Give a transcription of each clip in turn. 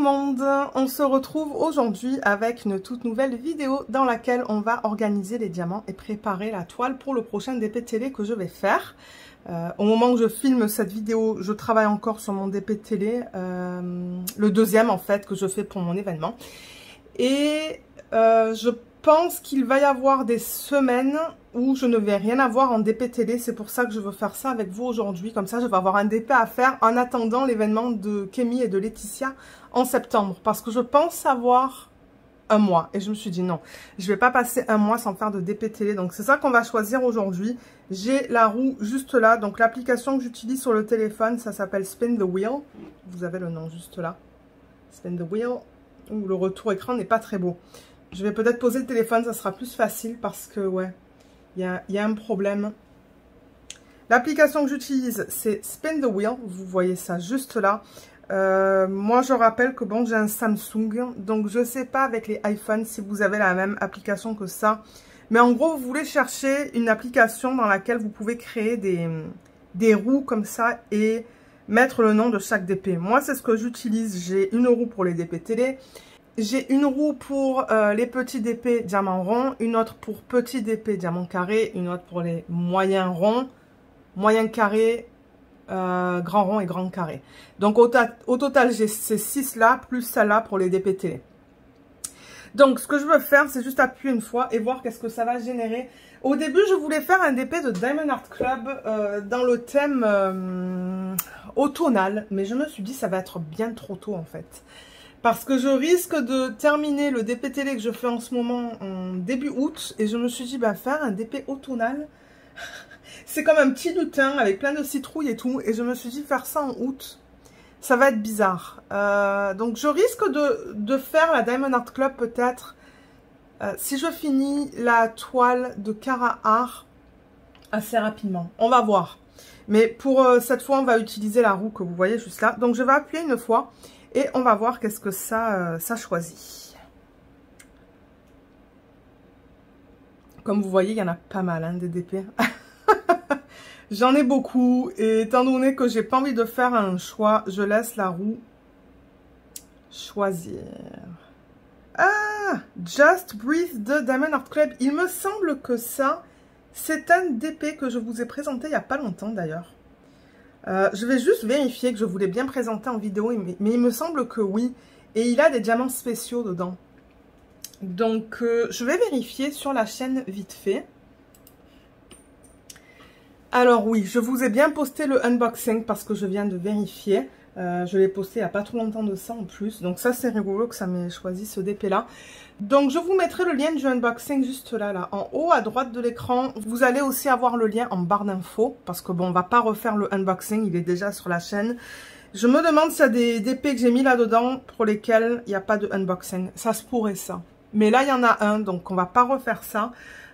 monde, on se retrouve aujourd'hui avec une toute nouvelle vidéo dans laquelle on va organiser les diamants et préparer la toile pour le prochain DP télé que je vais faire. Au moment où je filme cette vidéo, je travaille encore sur mon DP télé, le deuxième en fait que je fais pour mon événement. Et je pense qu'il va y avoir des semaines où je ne vais rien avoir en DP télé. C'est pour ça que je veux faire ça avec vous aujourd'hui. Comme ça, je vais avoir un DP à faire en attendant l'événement de Kémy et de Laetitia en septembre. Parce que je pense avoir un mois. Et je me suis dit non, je vais pas passer un mois sans faire de DP télé. Donc c'est ça qu'on va choisir aujourd'hui. J'ai la roue juste là. Donc l'application que j'utilise sur le téléphone, ça s'appelle Spin the Wheel. Vous avez le nom juste là. Spin the Wheel. Ouh, le retour écran n'est pas très beau. Je vais peut-être poser le téléphone, ça sera plus facile parce que, ouais, il y a un problème. L'application que j'utilise, c'est Spin the Wheel. Vous voyez ça juste là. Moi, je rappelle que, bon, j'ai un Samsung. Donc, je ne sais pas avec les iPhones si vous avez la même application que ça. Mais en gros, vous voulez chercher une application dans laquelle vous pouvez créer des roues comme ça et mettre le nom de chaque DP. Moi, c'est ce que j'utilise. J'ai une roue pour les DP télé. J'ai une roue pour les petits DP diamant rond, une autre pour petits DP diamant carré, une autre pour les moyens ronds, moyens carrés, grand rond et grand carré. Donc au total, j'ai ces 6 là, plus celle-là pour les DP télé. Donc ce que je veux faire, c'est juste appuyer une fois et voir qu'est-ce que ça va générer. Au début, je voulais faire un DP de Diamond Art Club dans le thème automnal, mais je me suis dit ça va être bien trop tôt en fait. Parce que je risque de terminer le DP télé que je fais en ce moment en début août. Et je me suis dit, bah, faire un DP automnal, c'est comme un petit lutin avec plein de citrouilles et tout. Et je me suis dit, faire ça en août, ça va être bizarre. Donc, je risque de faire la Diamond Art Club peut-être si je finis la toile de Cara Art assez rapidement. On va voir. Mais pour cette fois, on va utiliser la roue que vous voyez juste là. Donc, je vais appuyer une fois. Et on va voir qu'est-ce que ça choisit. Comme vous voyez, il y en a pas mal, hein, des DP. J'en ai beaucoup. Et étant donné que j'ai pas envie de faire un choix, je laisse la roue choisir. Ah! Just Breathe de Diamond Art Club. Il me semble que ça, c'est un DP que je vous ai présenté il n'y a pas longtemps d'ailleurs. Je vais juste vérifier que je voulais bien présenter en vidéo, mais il me semble que oui. Et il a des diamants spéciaux dedans. Donc, je vais vérifier sur la chaîne vite fait. Alors oui, je vous ai bien posté le unboxing parce que je viens de vérifier. Je l'ai posté il n'y a pas trop longtemps de ça en plus. Donc ça, c'est rigolo que ça m'ait choisi ce DP-là. Donc je vous mettrai le lien du unboxing juste là, en haut à droite de l'écran. Vous allez aussi avoir le lien en barre d'infos. Parce que bon, on va pas refaire le unboxing, il est déjà sur la chaîne. Je me demande s'il y a des DP que j'ai mis là-dedans pour lesquels il n'y a pas de unboxing. Ça se pourrait ça. Mais là, il y en a un, donc on va pas refaire ça.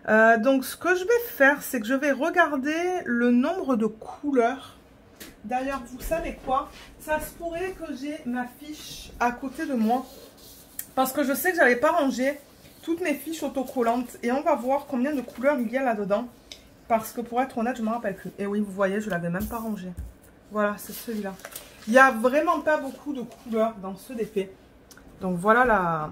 Donc ce que je vais faire, c'est que je vais regarder le nombre de couleurs. D'ailleurs, vous savez quoi? Ça se pourrait que j'ai ma fiche à côté de moi. Parce que je sais que je n'avais pas rangé toutes mes fiches autocollantes. Et on va voir combien de couleurs il y a là-dedans. Parce que pour être honnête, je ne me rappelle plus. Et oui, vous voyez, je ne l'avais même pas rangé. Voilà, c'est celui-là. Il n'y a vraiment pas beaucoup de couleurs dans ce DP. Donc voilà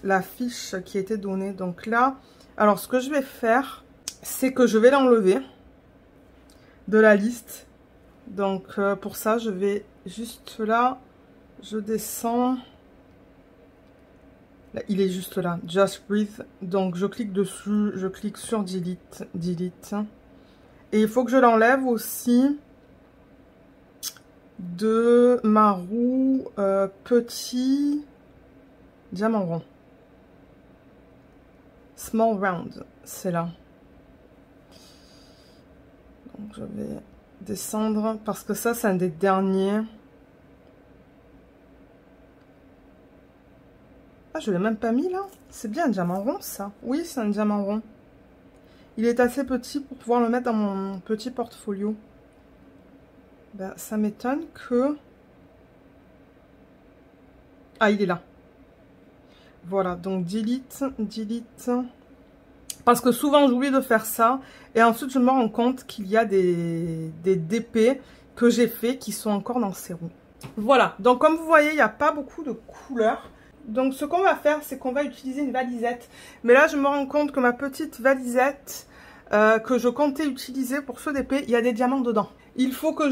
la fiche qui était donnée. Donc là, alors ce que je vais faire, c'est que je vais l'enlever de la liste. Donc pour ça, je vais juste là, je descends. Là, il est juste là, Just Breathe. Donc je clique dessus, je clique sur Delete. Et il faut que je l'enlève aussi de ma roue petit diamant rond. Small Round, c'est là. Donc je vais descendre parce que ça, c'est un des derniers. Ah, je l'ai même pas mis là. C'est bien un diamant rond, ça. Oui, c'est un diamant rond. Il est assez petit pour pouvoir le mettre dans mon petit portfolio. Ben, ça m'étonne que... Ah, il est là. Voilà, donc delete. Parce que souvent, j'oublie de faire ça. Et ensuite, je me rends compte qu'il y a des DP que j'ai fait qui sont encore dans ces roues. Voilà, donc comme vous voyez, il n'y a pas beaucoup de couleurs. Donc ce qu'on va faire, c'est qu'on va utiliser une valisette. Mais là, je me rends compte que ma petite valisette que je comptais utiliser pour ce DP, il y a des diamants dedans. Il faut que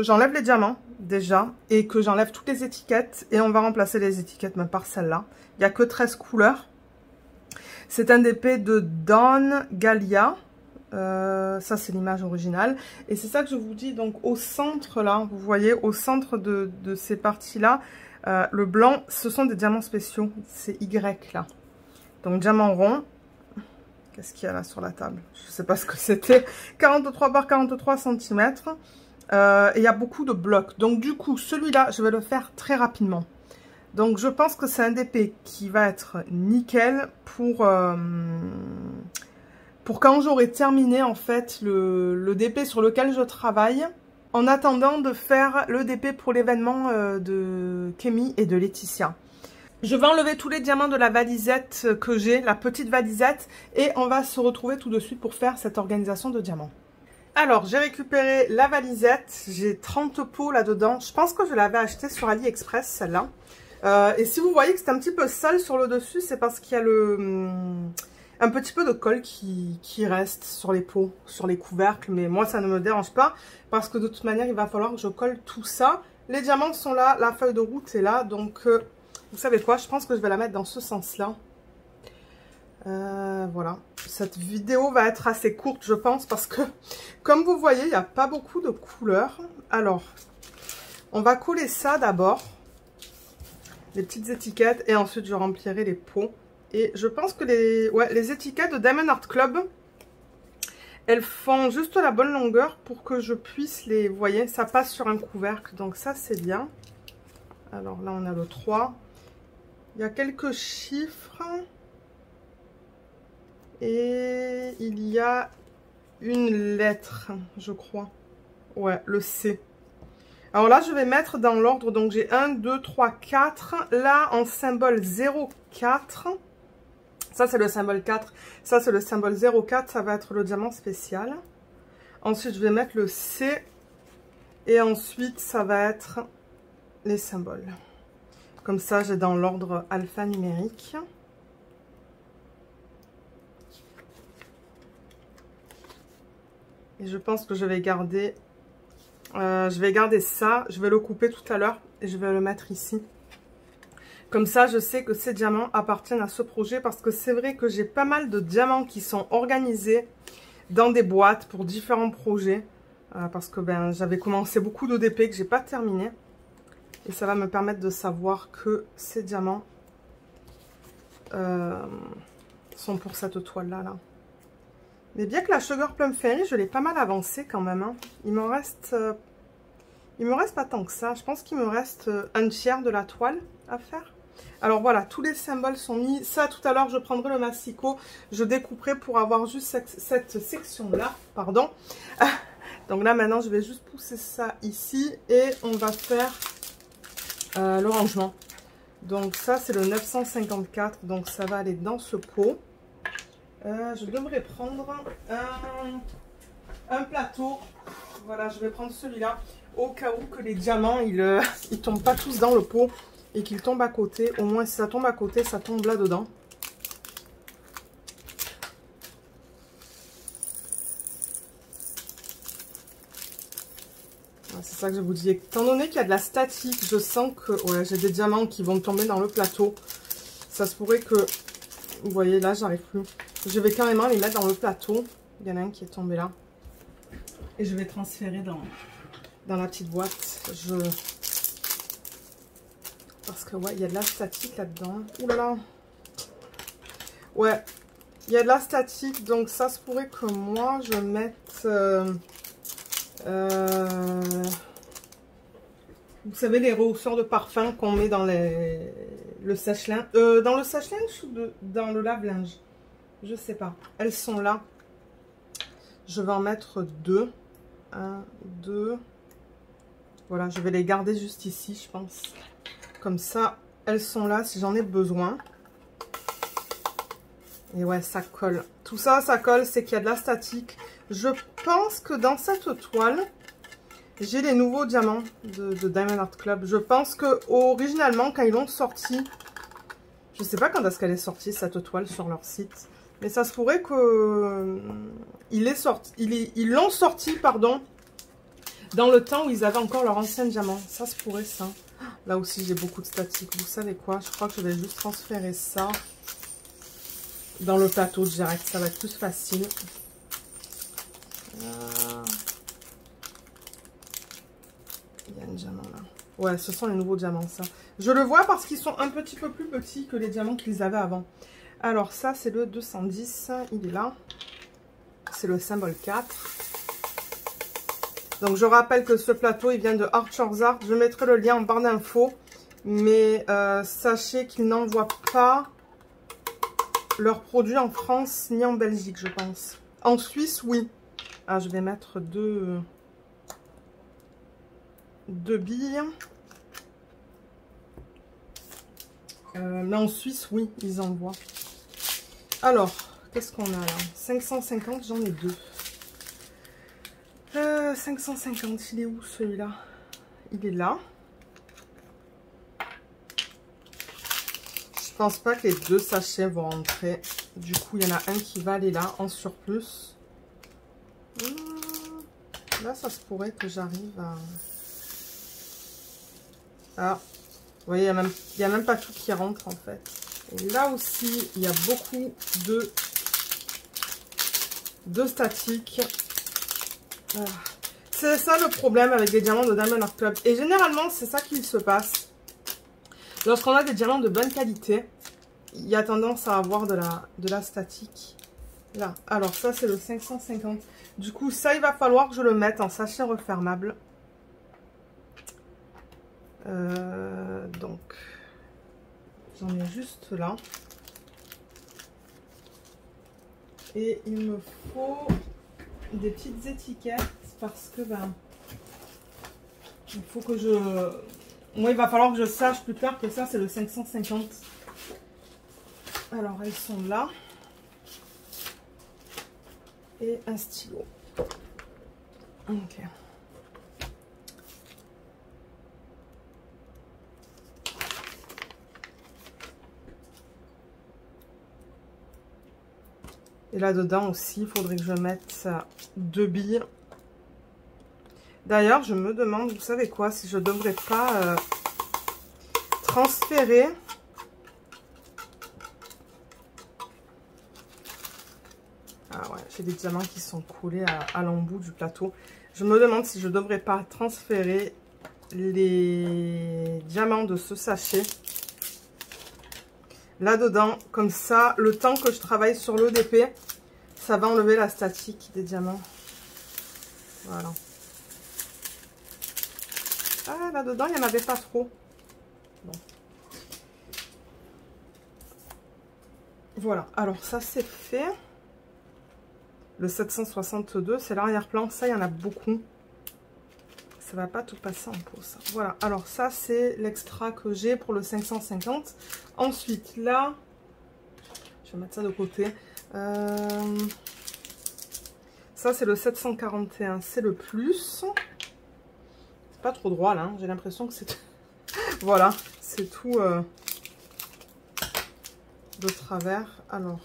j'enlève les diamants, déjà, et que j'enlève toutes les étiquettes. Et on va remplacer les étiquettes même par celle-là. Il n'y a que 13 couleurs. C'est un DP de Dawn Galia. Ça, c'est l'image originale. Et c'est ça que je vous dis. Donc, au centre, là, vous voyez, au centre de ces parties-là, le blanc, ce sont des diamants spéciaux. C'est Y, là. Donc, diamant rond. Qu'est-ce qu'il y a là sur la table? Je ne sais pas ce que c'était. 43 par 43 cm. Et il y a beaucoup de blocs. Donc, du coup, celui-là, je vais le faire très rapidement. Donc, je pense que c'est un DP qui va être nickel pour quand j'aurai terminé, en fait, le DP sur lequel je travaille. En attendant de faire le DP pour l'événement de Kémy et de Laetitia. Je vais enlever tous les diamants de la valisette que j'ai, la petite valisette, et on va se retrouver tout de suite pour faire cette organisation de diamants. Alors, j'ai récupéré la valisette, j'ai 30 pots là-dedans. Je pense que je l'avais achetée sur AliExpress, celle-là. Et si vous voyez que c'est un petit peu sale sur le dessus, c'est parce qu'il y a un petit peu de colle qui reste sur les pots, sur les couvercles. Mais moi, ça ne me dérange pas parce que de toute manière, il va falloir que je colle tout ça. Les diamants sont là, la feuille de route est là. Donc, vous savez quoi? Je pense que je vais la mettre dans ce sens-là. Voilà. Cette vidéo va être assez courte, je pense, parce que, comme vous voyez, il n'y a pas beaucoup de couleurs. Alors, on va coller ça d'abord. Les petites étiquettes. Et ensuite, je remplirai les pots. Et je pense que les étiquettes de Diamond Art Club, elles font juste la bonne longueur pour que je puisse les... Vous voyez, ça passe sur un couvercle. Donc ça, c'est bien. Alors là, on a le 3. Il y a quelques chiffres. Et il y a une lettre, je crois. Ouais, le C. Alors là, je vais mettre dans l'ordre. Donc j'ai 1, 2, 3, 4. Là, en symbole 0,4. Ça, c'est le symbole 4. Ça, c'est le symbole 0,4. Ça va être le diamant spécial. Ensuite, je vais mettre le C. Et ensuite, ça va être les symboles. Comme ça, j'ai dans l'ordre alphanumérique. Et je pense que je vais garder ça. Je vais le couper tout à l'heure et je vais le mettre ici. Comme ça, je sais que ces diamants appartiennent à ce projet parce que c'est vrai que j'ai pas mal de diamants qui sont organisés dans des boîtes pour différents projets. Parce que j'avais commencé beaucoup de DP que j'ai pas terminé. Et ça va me permettre de savoir que ces diamants sont pour cette toile-là. Mais bien que la Sugar Plum Fairy, je l'ai pas mal avancée quand même. Hein. Il me reste pas tant que ça. Je pense qu'il me reste un tiers de la toile à faire. Alors voilà, tous les symboles sont mis. Ça, tout à l'heure, je prendrai le masticot. Je découperai pour avoir juste cette section-là. Pardon. Donc là, maintenant, je vais juste pousser ça ici. Et on va faire le rangement. Donc ça, c'est le 954. Donc ça va aller dans ce pot. Je devrais prendre un plateau. Voilà, je vais prendre celui-là. Au cas où que les diamants, ils tombent pas tous dans le pot. Et qu'il tombe à côté. Au moins, si ça tombe à côté, ça tombe là-dedans. C'est ça que je vous dis. Étant donné qu'il y a de la statique, je sens que ouais, j'ai des diamants qui vont tomber dans le plateau. Ça se pourrait que... Vous voyez, là, j'arrive plus. Je vais carrément les mettre dans le plateau. Il y en a un qui est tombé là. Et je vais transférer dans la petite boîte. Parce que, ouais, il y a de la statique là-dedans. Ouh là là. Ouais, il y a de la statique. Donc, ça se pourrait que moi, je mette... vous savez, les rehausseurs de parfum qu'on met dans le sèche-linge. Dans le sèche-linge ou dans le lave-linge? Je sais pas. Elles sont là. Je vais en mettre 2. 1, 2. Voilà, je vais les garder juste ici, je pense. Comme ça, elles sont là si j'en ai besoin. Et ouais, ça colle. Tout ça, ça colle, c'est qu'il y a de la statique. Je pense que dans cette toile, J'ai les nouveaux diamants de Diamond Art Club. Je pense que originalement, quand ils l'ont sorti, je sais pas quand est-ce qu'elle est sortie cette toile sur leur site, mais ça se pourrait que ils l'ont sorti, pardon, dans le temps où ils avaient encore leur ancien diamant. Ça se pourrait, ça. Là aussi, j'ai beaucoup de statiques. Vous savez quoi? Je crois que je vais juste transférer ça dans le plateau direct. Ça va être plus facile. Il y a un diamant là. Ouais, ce sont les nouveaux diamants, ça. Je le vois parce qu'ils sont un petit peu plus petits que les diamants qu'ils avaient avant. Alors, ça, c'est le 210. Il est là. C'est le symbole 4. Donc, je rappelle que ce plateau, il vient de Archer's Art. Je mettrai le lien en barre d'infos. Mais sachez qu'ils n'envoient pas leurs produits en France ni en Belgique, je pense. En Suisse, oui. Ah, je vais mettre deux billes. Mais en Suisse, oui, ils envoient. Alors, qu'est-ce qu'on a là? 550, j'en ai deux. 550, il est où celui-là? Il est là. Je pense pas que les deux sachets vont rentrer. Du coup, il y en a un qui va aller là, en surplus. Là, ça se pourrait que j'arrive à... Ah, vous voyez, il n'y a même pas tout qui rentre, en fait. Et là aussi, il y a beaucoup de statiques. C'est ça le problème avec les diamants de Diamond Art Club. Et généralement, c'est ça qui se passe. Lorsqu'on a des diamants de bonne qualité, il y a tendance à avoir de la statique. Là, alors ça, c'est le 550. Du coup, ça, il va falloir que je le mette en sachet refermable. Donc, j'en ai juste là. Et il me faut des petites étiquettes parce que, ben, il faut que je... Moi, il va falloir que je sache plus tard que ça, c'est le 550. Alors, elles sont là. Et un stylo. Ok. Et là-dedans aussi, il faudrait que je mette deux billes. D'ailleurs, je me demande, vous savez quoi, si je ne devrais pas transférer... Ah ouais, j'ai des diamants qui sont collés à l'embout du plateau. Je me demande si je ne devrais pas transférer les diamants de ce sachet là-dedans. Comme ça, le temps que je travaille sur l'EDP, ça va enlever la statique des diamants. Voilà. Ah, là-dedans, il n'y en avait pas trop. Bon. Voilà, alors ça c'est fait. Le 762, c'est l'arrière-plan. Ça, il y en a beaucoup. Ça va pas tout passer en pause. Voilà, alors ça, c'est l'extra que j'ai pour le 550. Ensuite, là, je vais mettre ça de côté. Ça, c'est le 741. C'est le plus. C'est pas trop droit, là. Hein. J'ai l'impression que c'est... Voilà, c'est tout de travers. Alors...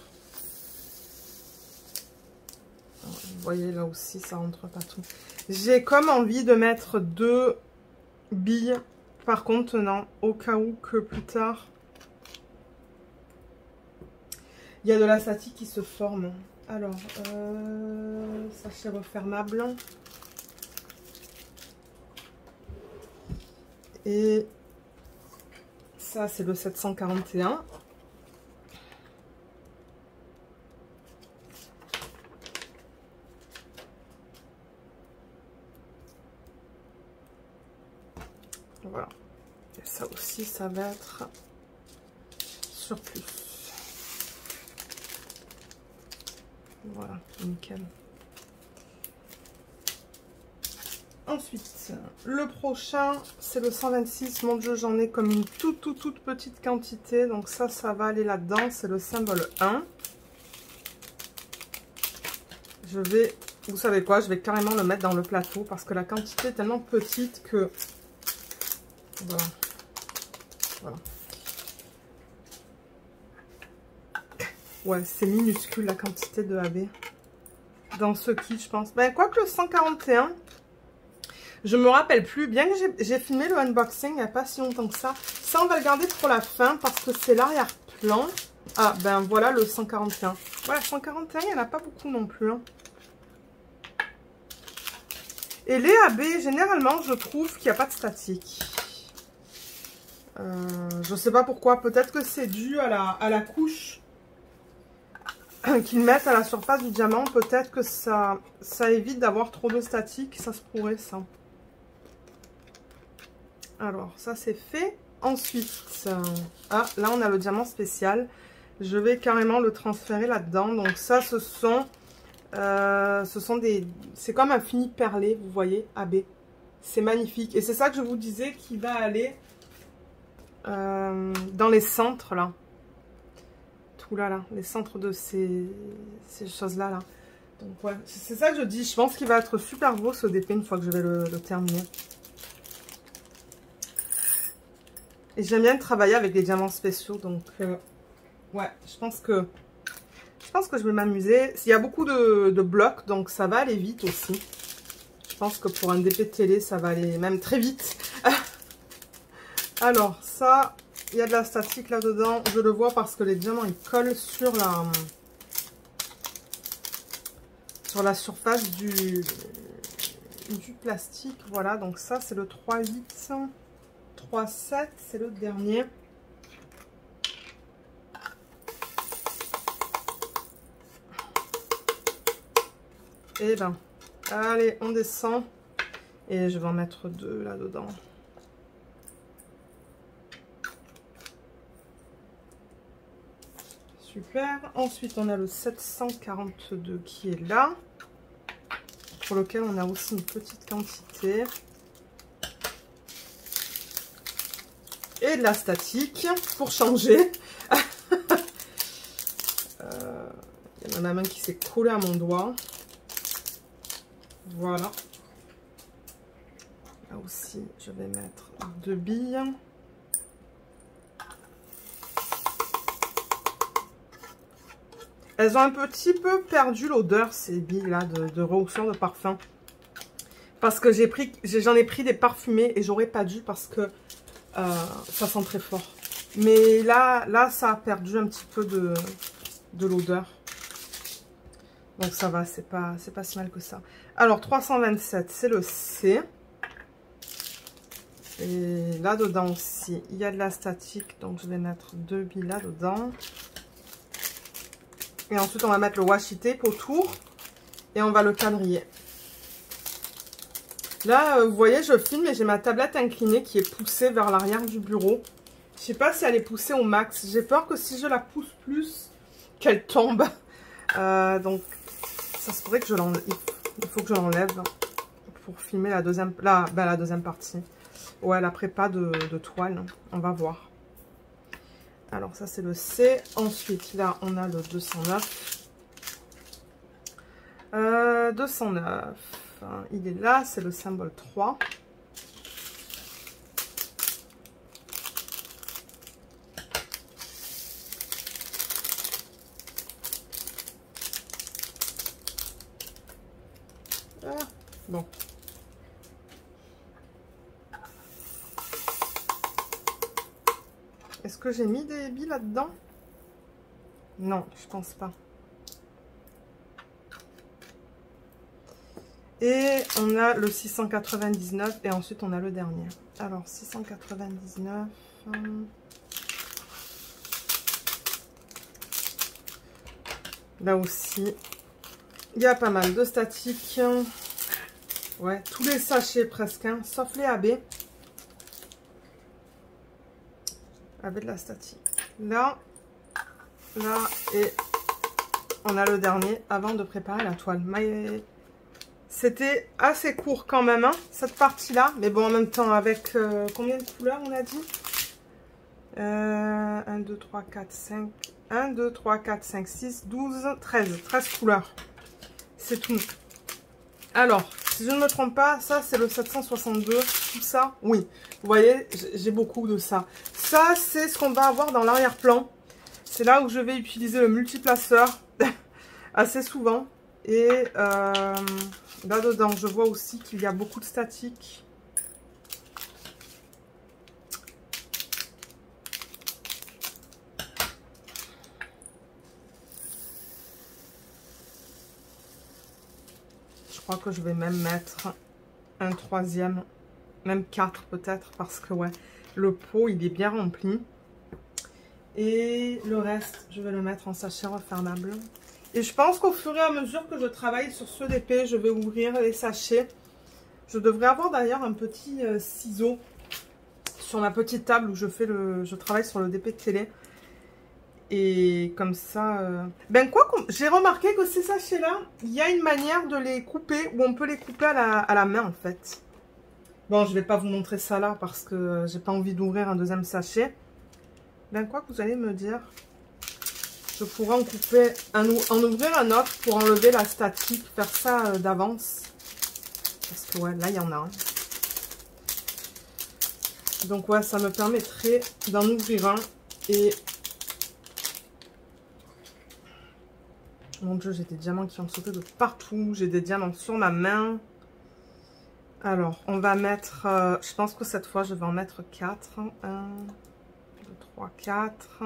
Vous voyez, là aussi, ça rentre pas tout. J'ai comme envie de mettre deux billes par contenant, au cas où que plus tard, il y a de la statique qui se forme. Alors, sachet refermable. Et ça, c'est le 741. Voilà. Et ça aussi, ça va être surplus. Voilà, nickel. Ensuite, le prochain, c'est le 126. Mon Dieu, j'en ai comme une toute petite quantité. Donc ça va aller là-dedans. C'est le symbole 1. Je vais vous savez quoi, je vais carrément le mettre dans le plateau parce que la quantité est tellement petite que... Voilà. Voilà. Ouais, c'est minuscule la quantité de AB dans ce kit, je pense. Ben, quoique le 141, je me rappelle plus. Bien que j'ai filmé le unboxing il n'y a pas si longtemps que ça. Ça, on va le garder pour la fin parce que c'est l'arrière-plan. Ah, ben voilà le 141. Voilà, 141, il n'y en a pas beaucoup non plus. Hein. Et les AB, généralement, je trouve qu'il n'y a pas de statique. Je sais pas pourquoi. Peut-être que c'est dû à la couche qu'ils mettent à la surface du diamant. Peut-être que ça évite d'avoir trop de statique. Ça se pourrait, ça. Alors, ça c'est fait. Ensuite, là on a le diamant spécial. Je vais carrément le transférer là-dedans. Donc ça, ce sont des... C'est comme un fini perlé, vous voyez, AB. C'est magnifique. Et c'est ça que je vous disais qui va aller dans les centres, là. Tout là, les centres de ces choses-là, là. Donc ouais, c'est ça que je dis. Je pense qu'il va être super beau ce DP une fois que je vais le terminer. Et j'aime bien travailler avec des diamants spéciaux, donc ouais, je pense que je vais m'amuser. Il y a beaucoup de blocs, donc ça va aller vite aussi. Je pense que pour un DP de télé, ça va aller même très vite. Alors, ça, il y a de la statique là-dedans. Je le vois parce que les diamants, ils collent sur la surface du plastique. Voilà, donc ça, c'est le 3,8. 3,7, c'est le dernier. Et ben, allez, on descend. Et je vais en mettre 2 là-dedans. Super. Ensuite, on a le 742 qui est là. Pour lequel on a aussi une petite quantité. Et de la statique pour changer. Il y en a même qui s'est collé à mon doigt. Voilà. Là aussi, je vais mettre 2 billes. Elles ont un petit peu perdu l'odeur, ces billes-là, de rehausseur de parfum. Parce que j'en ai pris des parfumés et j'aurais pas dû parce que ça sent très fort. Mais là, ça a perdu un petit peu de l'odeur. Donc ça va, c'est pas si mal que ça. Alors 327, c'est le C. Et là-dedans aussi, il y a de la statique. Donc je vais mettre 2 billes là-dedans. Et ensuite, on va mettre le washi tape autour. Et on va le quadriller. Là, vous voyez, je filme et j'ai ma tablette inclinée qui est poussée vers l'arrière du bureau. Je sais pas si elle est poussée au max. J'ai peur que si je la pousse plus, qu'elle tombe. Donc, ça se pourrait que je l'enlève. Il faut que je l'enlève pour filmer la deuxième partie. Ouais, la prépa de toile. On va voir. Alors, ça, c'est le C. Ensuite, là, on a le 209. 209. Il est là, c'est le symbole 3. Bon. Est-ce que j'ai mis des billes là-dedans? Non, je pense pas. Et on a le 699 et ensuite on a le dernier. Alors 699. Là aussi, il y a pas mal de statique. Ouais, tous les sachets presque, hein, sauf les AB. Avec de la statique. Là et on a le dernier avant de préparer la toile. C'était assez court quand même, hein, cette partie-là. Mais bon, en même temps, avec combien de couleurs on a dit 1, 2, 3, 4, 5. 1, 2, 3, 4, 5, 6, 12, 13. 13 couleurs. C'est tout. Alors, si je ne me trompe pas, ça c'est le 762, tout ça, oui. Vous voyez, j'ai beaucoup de ça. Ça, c'est ce qu'on va avoir dans l'arrière-plan. C'est là où je vais utiliser le multiplaceur assez souvent. Et là-dedans, je vois aussi qu'il y a beaucoup de statique. Je crois que je vais même mettre un troisième, même 4 peut-être, parce que ouais, le pot il est bien rempli. Et le reste, je vais le mettre en sachet refermable. Et je pense qu'au fur et à mesure que je travaille sur ce DP, je vais ouvrir les sachets. Je devrais avoir d'ailleurs un petit ciseau sur ma petite table où je travaille sur le DP de télé. Et comme ça... Ben quoi, j'ai remarqué que ces sachets-là, il y a une manière de les couper où on peut les couper à la main en fait. Bon, je vais pas vous montrer ça là parce que j'ai pas envie d'ouvrir un deuxième sachet. Ben quoi que vous allez me dire, je pourrais en couper, en ouvrir un autre pour enlever la statique, faire ça d'avance. Parce que ouais, là il y en a un. Donc ouais, ça me permettrait d'en ouvrir un et... Mon Dieu, j'ai des diamants qui ont sauté de partout. J'ai des diamants sur ma main. Alors, on va mettre... je pense que cette fois, je vais en mettre 4. 1, 2, 3, 4.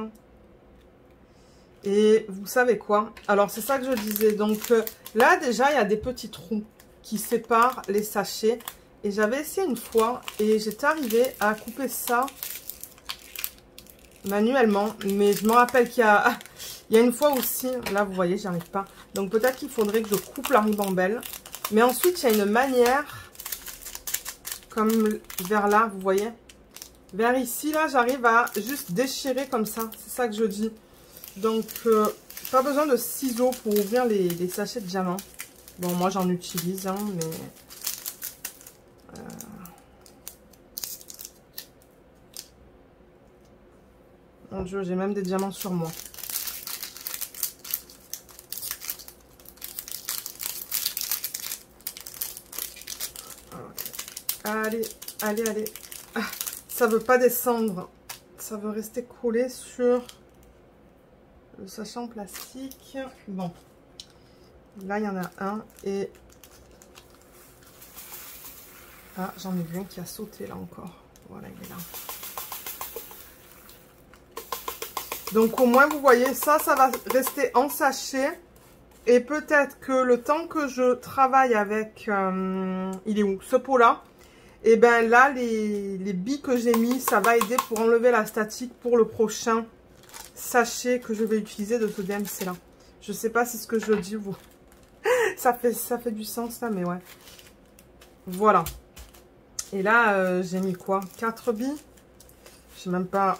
Et vous savez quoi? Alors, c'est ça que je disais. Donc, là, déjà, il y a des petits trous qui séparent les sachets. Et j'avais essayé une fois. Et j'étais arrivée à couper ça manuellement. Mais je me rappelle qu'il y a... Il y a une fois aussi, là vous voyez, j'y arrive pas. Donc peut-être qu'il faudrait que je coupe la ribambelle. Mais ensuite, il y a une manière, comme vers là, vous voyez. Vers ici, là, j'arrive à juste déchirer comme ça. C'est ça que je dis. Donc, pas besoin de ciseaux pour ouvrir les sachets de diamants. Bon, moi j'en utilise, hein, mais... Mon Dieu, j'ai même des diamants sur moi. Allez, allez, allez. Ah, ça veut pas descendre. Ça veut rester collé sur le sachet en plastique. Bon. Là, il y en a un. Et... Ah, j'en ai vu un qui a sauté là encore. Voilà, il est là. Donc, au moins, vous voyez, ça va rester en sachet. Et peut-être que le temps que je travaille avec... il est où? Ce pot-là. Et ben là, les billes que j'ai mis, ça va aider pour enlever la statique pour le prochain sachet que je vais utiliser de ce DMC là. Je sais pas si ce que je dis, vous. ça fait du sens là, mais ouais. Voilà. Et là, j'ai mis quoi? 4 billes. Je sais même pas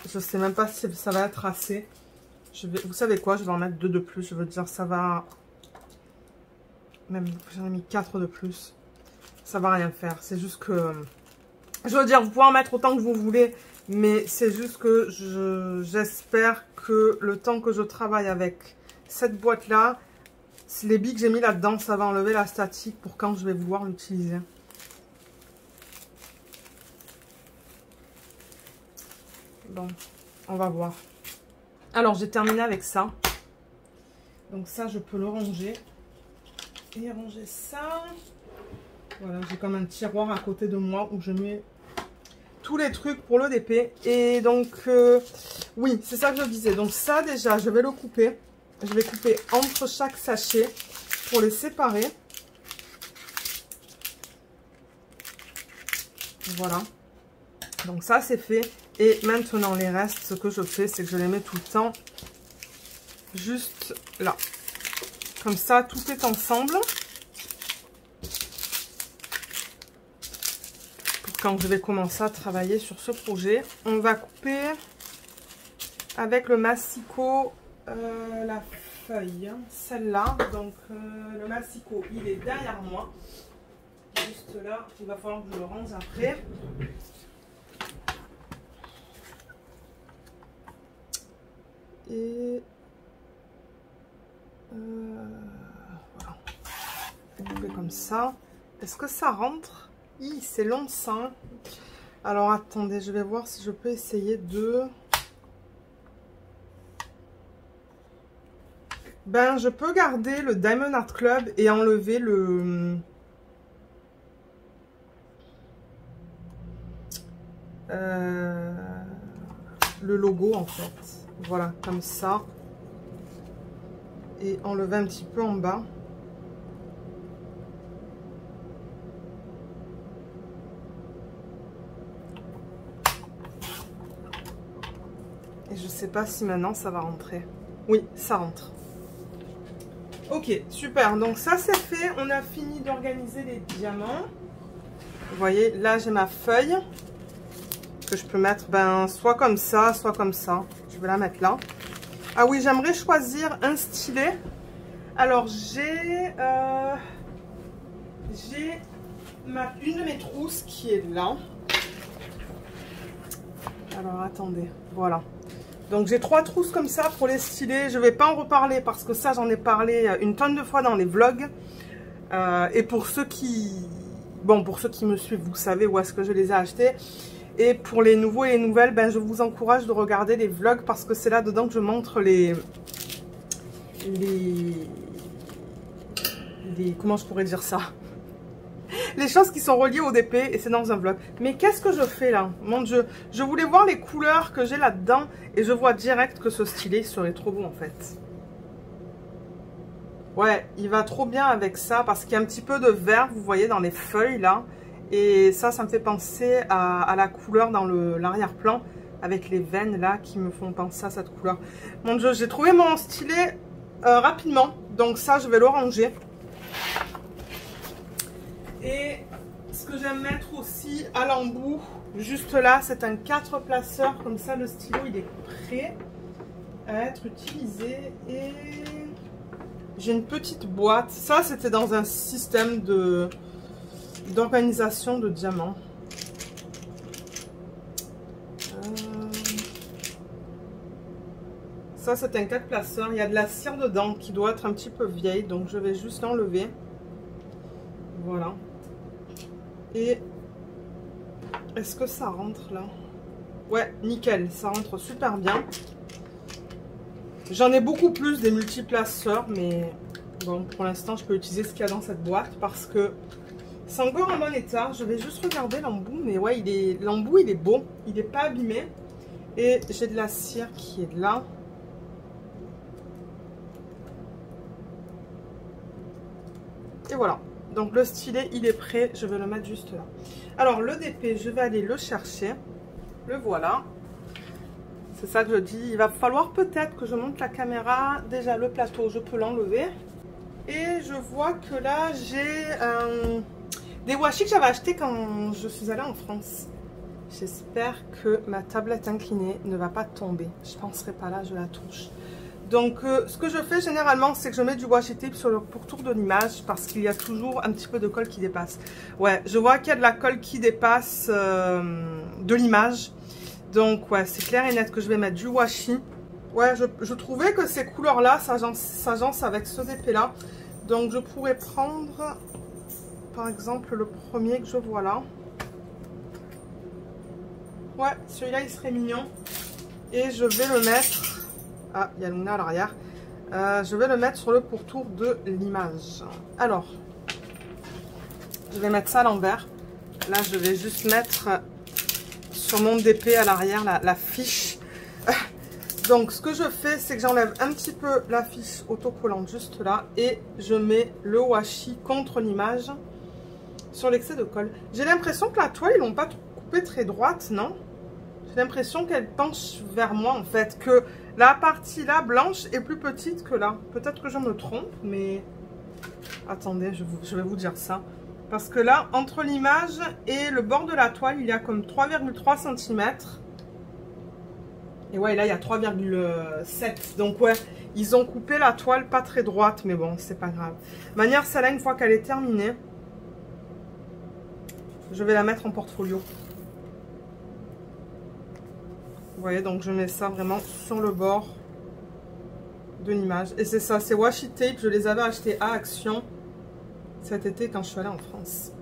si ça va être assez. Vous savez quoi? Je vais en mettre 2 de plus. Je veux dire, ça va... Même, j'en ai mis 4 de plus. Ça va rien faire. C'est juste que... Je veux dire, vous pouvez en mettre autant que vous voulez. Mais c'est juste que j'espère que le temps que je travaille avec cette boîte-là, les billes que j'ai mis là-dedans, ça va enlever la statique pour quand je vais vouloir l'utiliser. Bon, on va voir. Alors, j'ai terminé avec ça. Donc ça, je peux le ranger. Et ranger ça. Voilà, j'ai comme un tiroir à côté de moi où je mets tous les trucs pour le DP. Et donc, oui, c'est ça que je disais. Donc ça, déjà, je vais le couper. Je vais couper entre chaque sachet pour les séparer. Voilà. Donc ça, c'est fait. Et maintenant, les restes, ce que je fais, c'est que je les mets tout le temps juste là. Comme ça, tout est ensemble. Pour quand je vais commencer à travailler sur ce projet. On va couper avec le massicot la feuille, celle-là. Donc, le massicot, il est derrière moi. Juste là, il va falloir que je le range après. Et voilà, on fait comme ça. Est-ce que ça rentre? C'est long ça. Alors attendez, je vais voir si je peux essayer de... Ben, je peux garder le Diamond Art Club et enlever le logo en fait. Voilà, comme ça. Et enlever un petit peu en bas. Et je sais pas si maintenant ça va rentrer. Oui, ça rentre. Ok, super. Donc ça c'est fait. On a fini d'organiser les diamants. Vous voyez, là j'ai ma feuille que je peux mettre soit comme ça, soit comme ça. Je vais la mettre là. Ah oui, j'aimerais choisir un stylet. Alors j'ai une de mes trousses qui est là. Alors attendez, voilà. Donc j'ai 3 trousses comme ça pour les stylets. Je ne vais pas en reparler parce que ça j'en ai parlé une tonne de fois dans les vlogs. Et pour ceux qui... Bon, pour ceux qui me suivent, vous savez où est-ce que je les ai achetés. Et pour les nouveaux et les nouvelles, je vous encourage de regarder les vlogs parce que c'est là-dedans que je montre les... Comment je pourrais dire ça? Les choses qui sont reliées au DP et c'est dans un vlog. Mais qu'est-ce que je fais là? Mon Dieu, je voulais voir les couleurs que j'ai là-dedans et je vois direct que ce stylet serait trop beau en fait. Ouais, il va trop bien avec ça parce qu'il y a un petit peu de vert, vous voyez, dans les feuilles là. Et ça me fait penser à la couleur dans l'arrière-plan avec les veines là qui me font penser à cette couleur. Mon Dieu, j'ai trouvé mon stylet rapidement. Donc ça, je vais le ranger. Et ce que j'aime mettre aussi à l'embout, juste là, c'est un 4 placeurs. Comme ça, le stylo, il est prêt à être utilisé. Et j'ai une petite boîte. Ça, c'était dans un système d'organisation de diamants. Ça, c'est un 4 placeurs. Il y a de la cire dedans qui doit être un petit peu vieille. Donc, je vais juste l'enlever. Voilà. Et est-ce que ça rentre là? Ouais, nickel, ça rentre super bien. J'en ai beaucoup plus des multiplaceurs, mais bon, pour l'instant, je peux utiliser ce qu'il y a dans cette boîte parce que c'est encore en bon état. Je vais juste regarder l'embout, mais ouais, l'embout, il est beau, il n'est pas abîmé. Et j'ai de la cire qui est là. Et voilà. Donc le stylet, il est prêt. Je vais le mettre juste là. Alors le DP, je vais aller le chercher. Le voilà. C'est ça que je dis. Il va falloir peut-être que je monte la caméra. Déjà le plateau, je peux l'enlever. Et je vois que là, j'ai des washi que j'avais acheté quand je suis allée en France. J'espère que ma tablette inclinée ne va pas tomber. Je ne penserai pas là, je la touche. Donc, ce que je fais généralement, c'est que je mets du washi tape sur le pourtour de l'image parce qu'il y a toujours un petit peu de colle qui dépasse. Ouais, je vois qu'il y a de la colle qui dépasse de l'image. Donc, ouais, c'est clair et net que je vais mettre du washi. Ouais, je trouvais que ces couleurs-là s'agencent avec ce DP-là. Donc, je pourrais prendre, par exemple, le premier que je vois là. Ouais, celui-là, il serait mignon. Et je vais le mettre... Ah, il y a Luna à l'arrière. Je vais le mettre sur le pourtour de l'image. Alors, je vais mettre ça à l'envers. Là, je vais juste mettre sur mon DP à l'arrière la fiche. Donc, ce que je fais, c'est que j'enlève un petit peu la fiche autocollante juste là. Et je mets le washi contre l'image sur l'excès de colle. J'ai l'impression que la toile, ils l'ont pas coupée très droite, non? J'ai l'impression qu'elle penche vers moi, en fait. Que la partie là, blanche, est plus petite que là. Peut-être que je me trompe, mais... Attendez, je vais vous dire ça. Parce que là, entre l'image et le bord de la toile, il y a comme 3,3 cm. Et ouais, là, il y a 3,7. Donc ouais, ils ont coupé la toile pas très droite, mais bon, c'est pas grave. De manière, celle-là, une fois qu'elle est terminée, je vais la mettre en portfolio. Vous voyez, donc je mets ça vraiment sur le bord de l'image. Et c'est ça, c'est washi tape. Je les avais achetés à Action. cet été quand je suis allée en France.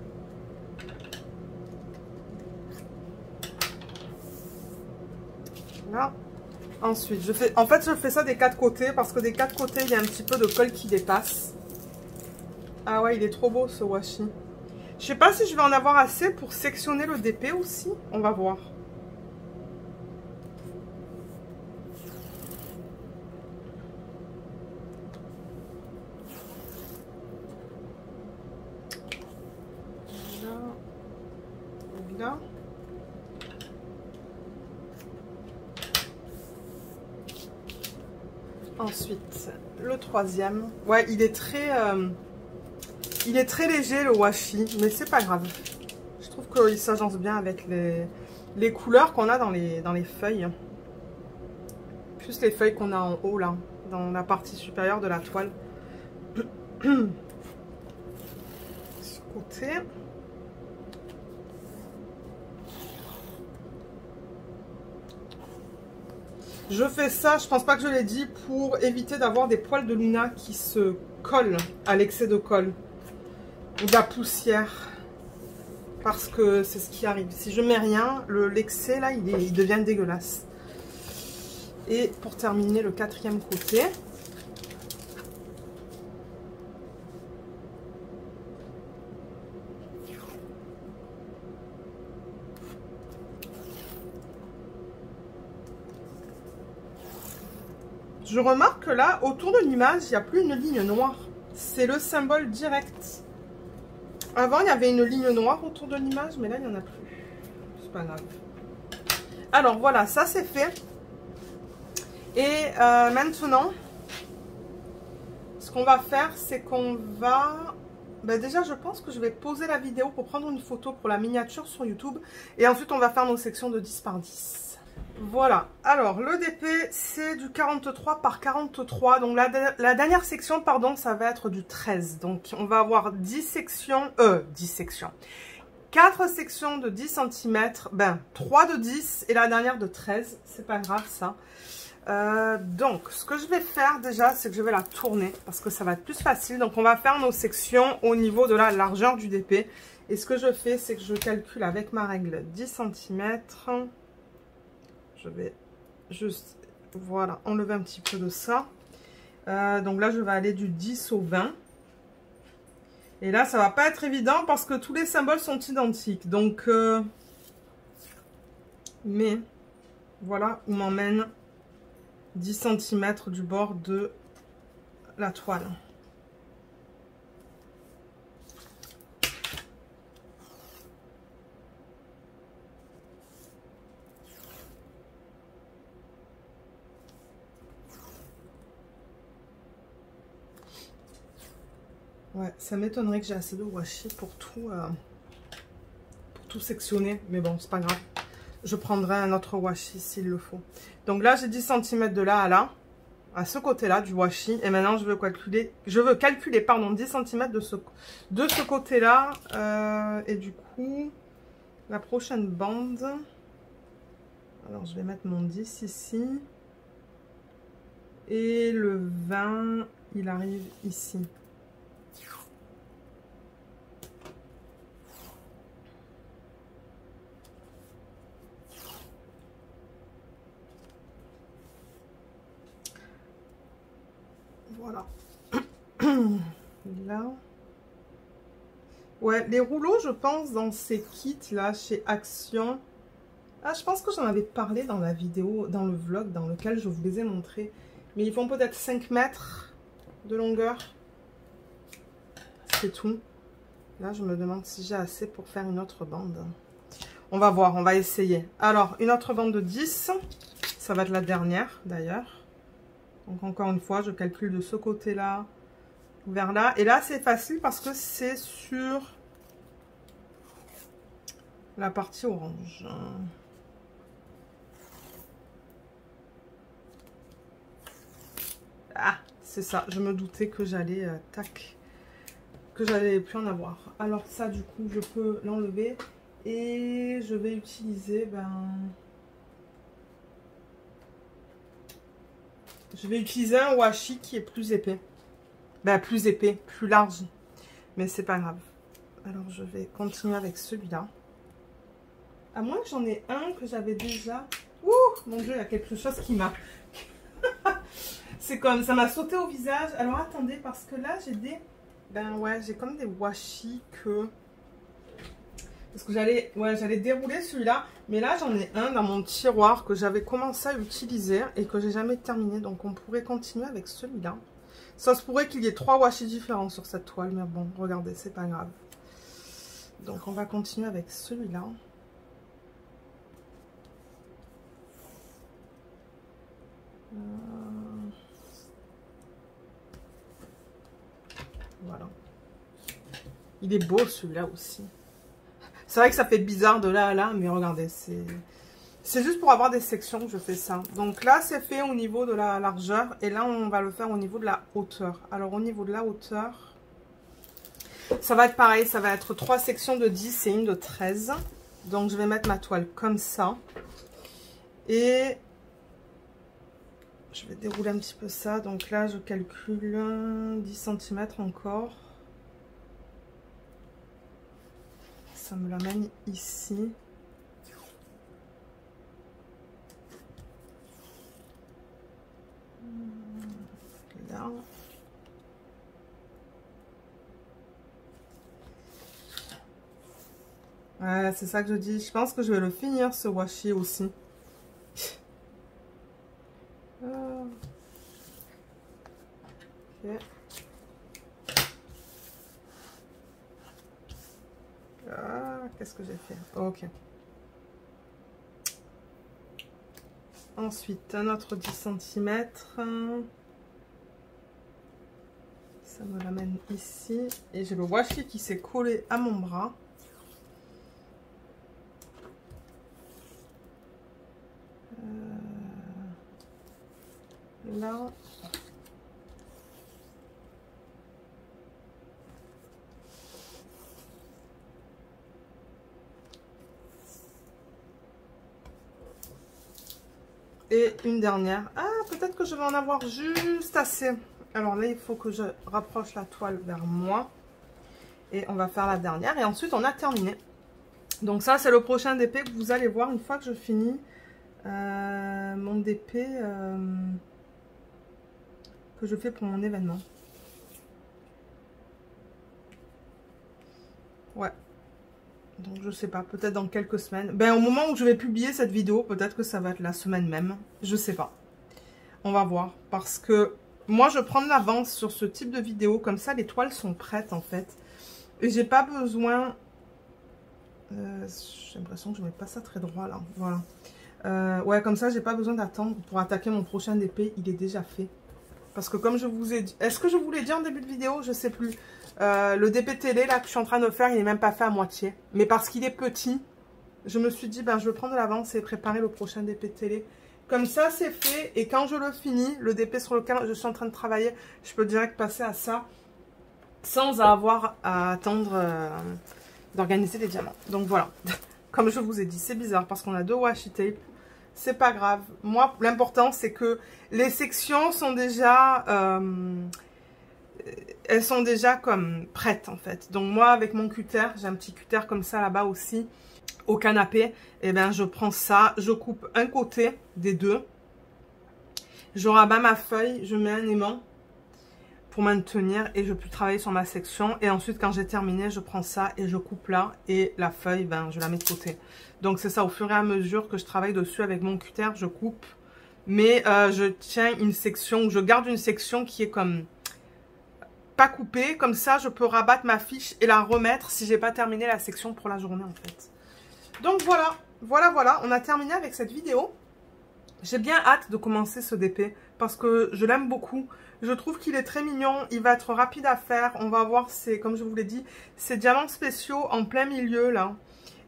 Là. Ensuite, je fais ça des 4 côtés parce que des 4 côtés, il y a un petit peu de colle qui dépasse. Ah ouais, il est trop beau ce washi. Je sais pas si je vais en avoir assez pour sectionner le DP aussi. On va voir. Là. Ensuite, le troisième. Ouais, il est très léger le washi, mais c'est pas grave. Je trouve qu'il s'agence bien avec les couleurs qu'on a dans les feuilles. Plus les feuilles qu'on a en haut là, dans la partie supérieure de la toile. Ce côté. Je fais ça, je pense pas que je l'ai dit, pour éviter d'avoir des poils de Luna qui se collent à l'excès de colle. Ou de la poussière. Parce que c'est ce qui arrive. Si je mets rien, l'excès là, il devient dégueulasse. Et pour terminer le quatrième côté. Je remarque que là, autour de l'image, il n'y a plus une ligne noire. C'est le symbole direct. Avant, il y avait une ligne noire autour de l'image, mais là, il n'y en a plus. C'est pas grave. Alors, voilà, ça, c'est fait. Et maintenant, ce qu'on va faire, c'est qu'on va... Ben déjà, je pense que je vais poser la vidéo pour prendre une photo pour la miniature sur YouTube. Et ensuite, on va faire nos sections de 10 par 10. Voilà, alors le DP c'est du 43 par 43, donc la dernière section, pardon, ça va être du 13. Donc on va avoir 10 sections, 4 sections de 10 cm, ben 3 de 10 et la dernière de 13, c'est pas grave ça. Donc ce que je vais faire déjà, c'est que je vais la tourner parce que ça va être plus facile. Donc on va faire nos sections au niveau de la largeur du DP. Et ce que je fais, c'est que je calcule avec ma règle 10 cm. Je vais juste, voilà, enlever un petit peu de ça. Donc là, je vais aller du 10 au 20. Et là, ça va pas être évident parce que tous les symboles sont identiques. Donc, mais voilà où m'emmène 10 cm du bord de la toile. Ouais, ça m'étonnerait que j'ai assez de washi pour tout sectionner. Mais bon, c'est pas grave. Je prendrai un autre washi s'il le faut. Donc là, j'ai 10 cm de là à là, à ce côté-là du washi. Et maintenant, je veux calculer pardon, 10 cm de ce côté-là. Et du coup, la prochaine bande... Alors, je vais mettre mon 10 ici. Et le 20, il arrive ici. Voilà. Là. Ouais, les rouleaux, je pense, dans ces kits-là, chez Action. Ah, je pense que j'en avais parlé dans la vidéo, dans le vlog, dans lequel je vous les ai montrés. Mais ils font peut-être 5 mètres de longueur. C'est tout. Là, je me demande si j'ai assez pour faire une autre bande. On va voir, on va essayer. Alors, une autre bande de 10. Ça va être la dernière, d'ailleurs. Donc, encore une fois, je calcule de ce côté-là vers là. Et là, c'est facile parce que c'est sur la partie orange. Ah, c'est ça. Je me doutais que j'allais, que j'allais plus en avoir. Alors ça, du coup, je peux l'enlever. Et je vais utiliser, je vais utiliser un washi qui est plus épais. Plus épais, plus large. Mais c'est pas grave. Alors je vais continuer avec celui-là. À moins que j'en ai un que j'avais déjà... Ouh, mon Dieu, il y a quelque chose qui m'a... C'est comme, ça m'a sauté au visage. Alors attendez, parce que là j'ai des... Ben ouais, j'ai comme des washi que... Parce que j'allais dérouler celui-là. Mais là j'en ai un dans mon tiroir que j'avais commencé à utiliser et que j'ai jamais terminé. Donc on pourrait continuer avec celui-là. Ça se pourrait qu'il y ait 3 washi différents sur cette toile. Mais bon, regardez, c'est pas grave. Donc on va continuer avec celui-là. Voilà. Il est beau celui-là aussi. C'est vrai que ça fait bizarre de là à là, mais regardez, c'est juste pour avoir des sections que je fais ça. Donc là, c'est fait au niveau de la largeur, et là, on va le faire au niveau de la hauteur. Alors, au niveau de la hauteur, ça va être pareil, ça va être 3 sections de 10 et une de 13. Donc, je vais mettre ma toile comme ça. Et je vais dérouler un petit peu ça. Donc là, je calcule 10 cm encore. Ça me l'amène ici. Là. Ouais, c'est ça que je dis. Je pense que je vais le finir, ce washi aussi. Ok. Ah, qu'est-ce que j'ai fait? Ok. Ensuite, un autre 10 cm. Ça me l'amène ici. Et j'ai le washi qui s'est collé à mon bras. Là. Et une dernière. Ah, peut-être que je vais en avoir juste assez. Alors là, il faut que je rapproche la toile vers moi. Et on va faire la dernière. Et ensuite, on a terminé. Donc ça, c'est le prochain DP que vous allez voir une fois que je finis mon DP que je fais pour mon événement. Ouais. Donc je sais pas, peut-être dans quelques semaines. Ben au moment où je vais publier cette vidéo, peut-être que ça va être la semaine même. Je sais pas. On va voir. Parce que moi je prends de l'avance sur ce type de vidéo. Comme ça les toiles sont prêtes en fait. Et j'ai pas besoin... j'ai l'impression que je mets pas ça très droit là. Voilà. Ouais, comme ça j'ai pas besoin d'attendre pour attaquer mon prochain DP. Il est déjà fait. Parce que comme je vous ai dit... Est-ce que je vous l'ai dit en début de vidéo? Je sais plus. Le DP télé là que je suis en train de faire, il n'est même pas fait à moitié. Mais parce qu'il est petit, je me suis dit, ben, je vais prendre de l'avance et préparer le prochain DP télé. Comme ça, c'est fait. Et quand je le finis, le DP sur lequel je suis en train de travailler, je peux direct passer à ça. Sans avoir à attendre d'organiser les diamants. Donc voilà. Comme je vous ai dit, c'est bizarre parce qu'on a 2 washi tape. C'est pas grave. Moi, l'important, c'est que les sections sont déjà... elles sont déjà comme prêtes en fait. Donc moi avec mon cutter, j'ai un petit cutter comme ça là-bas aussi au canapé. Et ben je prends ça, je coupe un côté des deux. Je rabats ma feuille, je mets un aimant pour maintenir et je peux travailler sur ma section. Et ensuite quand j'ai terminé, je prends ça et je coupe là. Et la feuille, ben je la mets de côté. Donc c'est ça, au fur et à mesure que je travaille dessus avec mon cutter, je coupe. Mais je tiens une section, je garde une section qui est comme... pas coupée, comme ça je peux rabattre ma fiche et la remettre si j'ai pas terminé la section pour la journée en fait. Donc voilà, voilà, on a terminé avec cette vidéo. J'ai bien hâte de commencer ce DP parce que je l'aime beaucoup. Je trouve qu'il est très mignon, il va être rapide à faire. On va voir, comme je vous l'ai dit, ces diamants spéciaux en plein milieu là.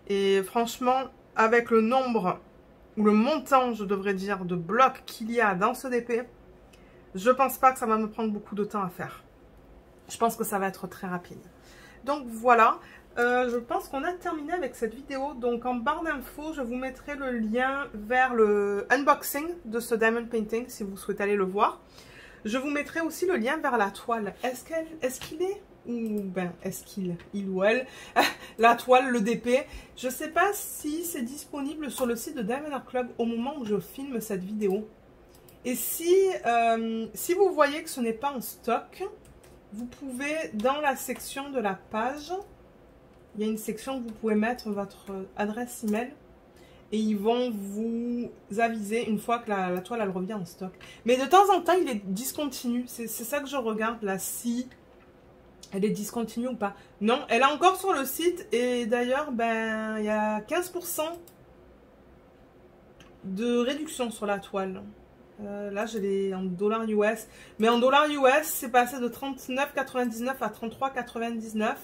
Et franchement, avec le nombre, ou le montant je devrais dire, de blocs qu'il y a dans ce DP, je pense pas que ça va me prendre beaucoup de temps à faire. Je pense que ça va être très rapide. Donc voilà, je pense qu'on a terminé avec cette vidéo. Donc en barre d'infos, je vous mettrai le lien vers le unboxing de ce diamond painting si vous souhaitez aller le voir. Je vous mettrai aussi le lien vers la toile. Est-ce qu'il est ou ben est-ce il ou elle, la toile, le DP. Je sais pas si c'est disponible sur le site de Diamond Art Club au moment où je filme cette vidéo. Et si vous voyez que ce n'est pas en stock, vous pouvez, dans la section de la page, il y a une section où vous pouvez mettre votre adresse email et ils vont vous aviser une fois que la toile elle revient en stock. Mais de temps en temps, il est discontinu. C'est ça que je regarde là, si elle est discontinue ou pas. Non, elle est encore sur le site et d'ailleurs, ben, il y a 15% de réduction sur la toile. Là, je l'ai en dollars US. Mais en dollars US, c'est passé de 39,99 à 33,99.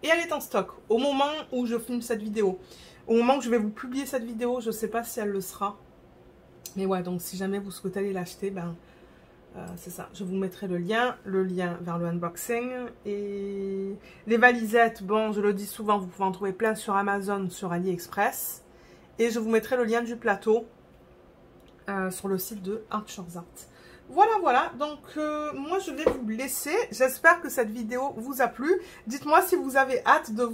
Et elle est en stock au moment où je filme cette vidéo. Au moment où je vais vous publier cette vidéo, je ne sais pas si elle le sera. Mais ouais, donc si jamais vous souhaitez aller l'acheter, ben, c'est ça. Je vous mettrai le lien vers le unboxing. Et les valisettes, bon, je le dis souvent, vous pouvez en trouver plein sur Amazon, sur AliExpress. Et je vous mettrai le lien du plateau sur le site de Artshores Art. Voilà, voilà. Donc, moi, je vais vous laisser. J'espère que cette vidéo vous a plu. Dites-moi si vous avez hâte de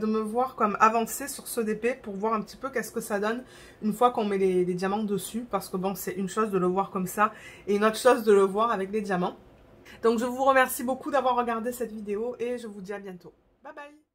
me voir comme avancer sur ce DP pour voir un petit peu qu'est-ce que ça donne une fois qu'on met les diamants dessus. Parce que bon, c'est une chose de le voir comme ça et une autre chose de le voir avec les diamants. Donc, je vous remercie beaucoup d'avoir regardé cette vidéo et je vous dis à bientôt. Bye bye!